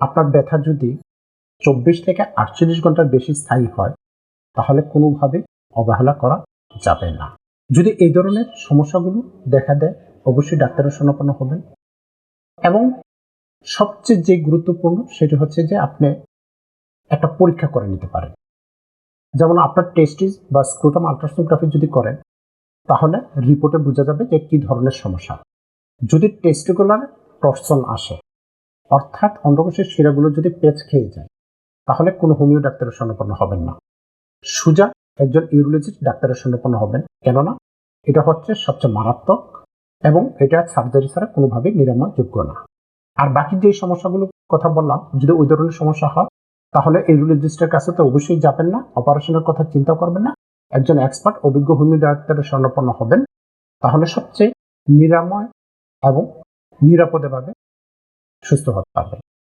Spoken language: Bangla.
আপনার ব্যথা যদি 24 থেকে 48 ঘন্টার বেশি স্থায়ী হয় তাহলে কোনোভাবে অবহেলা করা যাবে না। যদি এই ধরনের সমস্যাগুলো দেখা দেয় অবশ্যই ডাক্তারের শরণাপন্ন হবেন। এবং সবচেয়ে যে গুরুত্বপূর্ণ সেটা হচ্ছে যে আপনি একটা পরীক্ষা করে নিতে পারেন। যেমন আপনার টেস্টিস বা স্ক্রোটাম আল্ট্রাসোনোগ্রাফি যদি করেন তাহলে রিপোর্টে বোঝা যাবে যে কি ধরনের সমস্যা। যদি টেস্টিকুলার টর্সন আসে অর্থাৎ অন্ডকোষের শিরাগুলো যদি পেঁচ খেয়ে যায় তাহলে কোনো হোমিও ডাক্তারের শরণাপন্ন হবেন না। সোজা একজন ইউরোলজিস্ট ডাক্তারের শরণাপন্ন হবেন, কেননা এটা হচ্ছে সবচেয়ে মারাত্মক এবং এটা সার্জারি ছাড়া কোনোভাবে নিরাময়যোগ্য না। আর বাকি যে সমস্যাগুলো কথা বললাম যদি ওই ধরনের সমস্যা হয় তাহলে ইউরোলজিস্টের কাছে তো অবশ্যই যাবেন না, অপারেশনের কথা চিন্তা করবেন না, একজন এক্সপার্ট অভিজ্ঞ হোমিও ডাক্তারের শরণাপন্ন হবেন। তাহলে সবচেয়ে নিরাময় এবং নিরাপদে ভাবে সুস্থ হতে পারবেন।